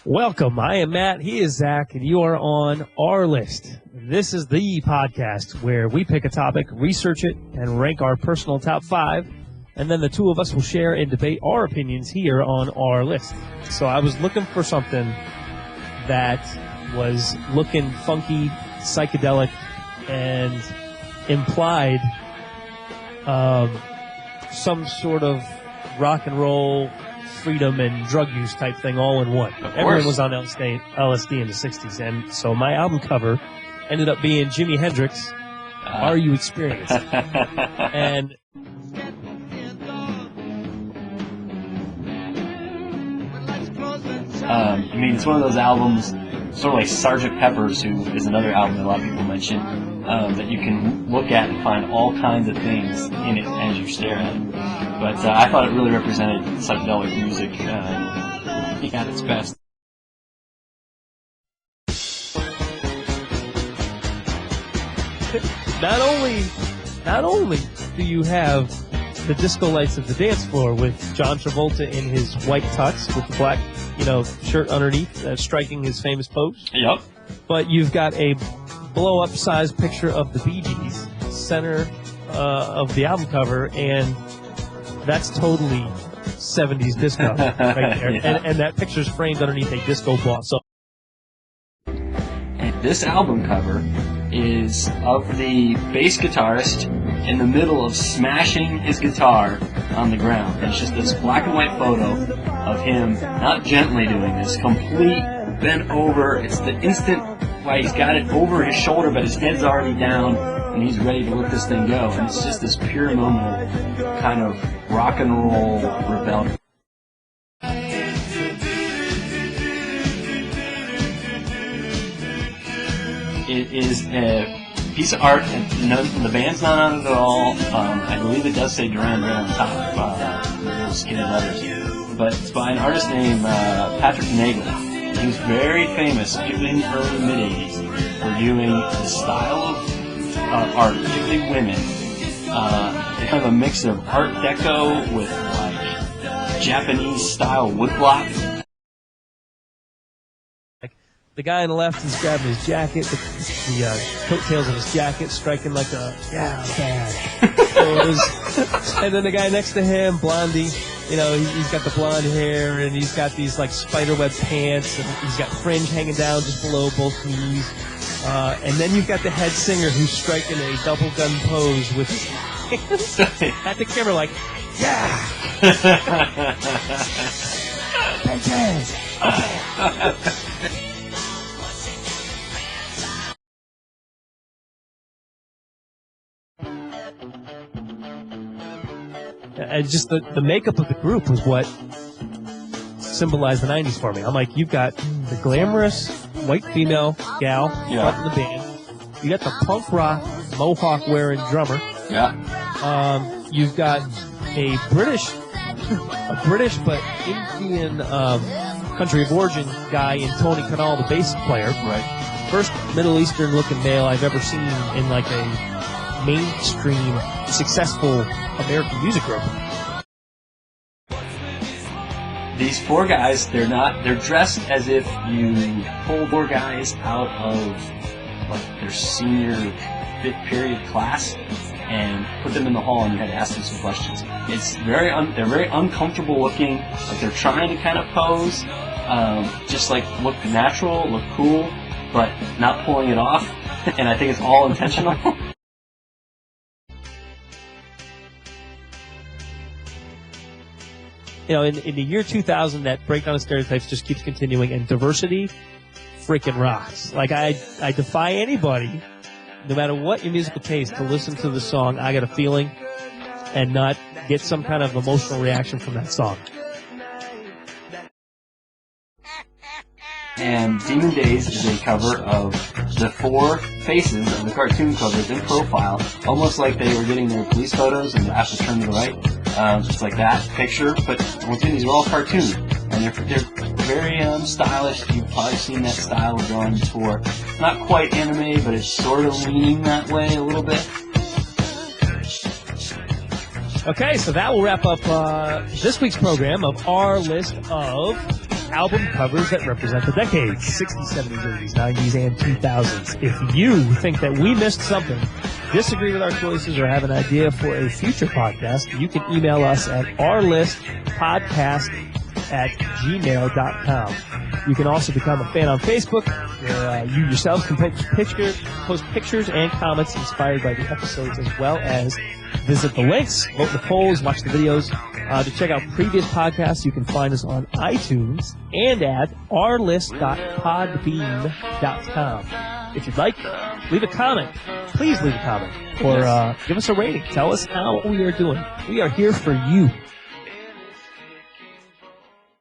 Welcome. I am Matt. He is Zach, and you are on Our List. This is the podcast where we pick a topic, research it, and rank our personal top 5, and then the two of us will share and debate our opinions here on Our List. So I was looking for something that was looking funky, psychedelic, and implied some sort of rock and roll, freedom, and drug use type thing all in one. Everyone was on LSD in the 60s, and so my album cover ended up being Jimi Hendrix, Are You Experienced? And I mean, it's one of those albums, sort of like Sgt. Pepper's, who is another album that a lot of people mention, that you can look at and find all kinds of things in it as you stare at it. But I thought it really represented psychedelic music at its best. Not only do you have the disco lights of the dance floor with John Travolta in his white tux with the black, shirt underneath, striking his famous pose. Yep. But you've got a blow-up size picture of the Bee Gees, center of the album cover, and that's totally 70s disco right there. Yeah. And that picture's framed underneath a disco ball. So, and this album cover is of the bass guitarist in the middle of smashing his guitar on the ground. And it's just this black and white photo of him not gently doing this, complete bent over. It's the instant, he's got it over his shoulder, but his head's already down, and he's ready to let this thing go. And it's just this pure moment of kind of rock and roll rebellion. It is a piece of art, and the band's not on it at all. I believe it does say Duran Duran on top, those skinny letters. But it's by an artist named Patrick Nagel. He's very famous, particularly in the early mid-'80s, for doing the style of art, particularly women. Kind of a mix of Art Deco with like Japanese-style woodblock. the guy on the left is grabbing his jacket, the coattails of his jacket, striking like a bad pose. And then the guy next to him, Blondie, he's got the blonde hair and he's got these like spiderweb pants and he's got fringe hanging down just below both knees. And then you've got the head singer who's striking a double gun pose with his hands at the camera like, yeah! And just the makeup of the group was what symbolized the 90s for me. I'm like, you've got the glamorous white female gal front in the band. You got the punk rock mohawk wearing drummer. Yeah. You've got a British but Indian country of origin guy in Tony Kanal, the bass player. Right. First Middle Eastern looking male I've ever seen in like a mainstream successful American music group. These four guys, they're dressed as if you pulled four guys out of like their senior fifth period class and put them in the hall and you had to ask them some questions. It's they're very uncomfortable looking, like they're trying to kind of pose, just like look natural, look cool, but not pulling it off. And I think it's all intentional. In the year 2000, that breakdown of stereotypes just keeps continuing, and diversity freaking rocks. Like, I defy anybody, no matter what your musical taste, to listen to the song I Got a Feeling and not get some kind of emotional reaction from that song. And Demon Days is a cover of the four faces of the cartoon covers in profile, almost like they were getting their police photos and the app was turned to the right. Just like that picture, but once again, these are all cartoon, and they're very stylish. You've probably seen that style of drawing before. Not quite anime, but it's sort of leaning that way a little bit. Okay, so that will wrap up this week's program of Our List of album covers that represent the decades, 60s, 70s, 80s, 90s, and 2000s. If you think that we missed something, disagree with our choices, or have an idea for a future podcast, you can email us at ourlistpodcast@gmail.com. You can also become a fan on Facebook, where you yourselves can post pictures and comments inspired by the episodes, as well as visit the links, vote in the polls, watch the videos. To check out previous podcasts, you can find us on iTunes and at ourlist.podbean.com. If you'd like, leave a comment. Please leave a comment. Or give us a rating. Tell us how we are doing. We are here for you.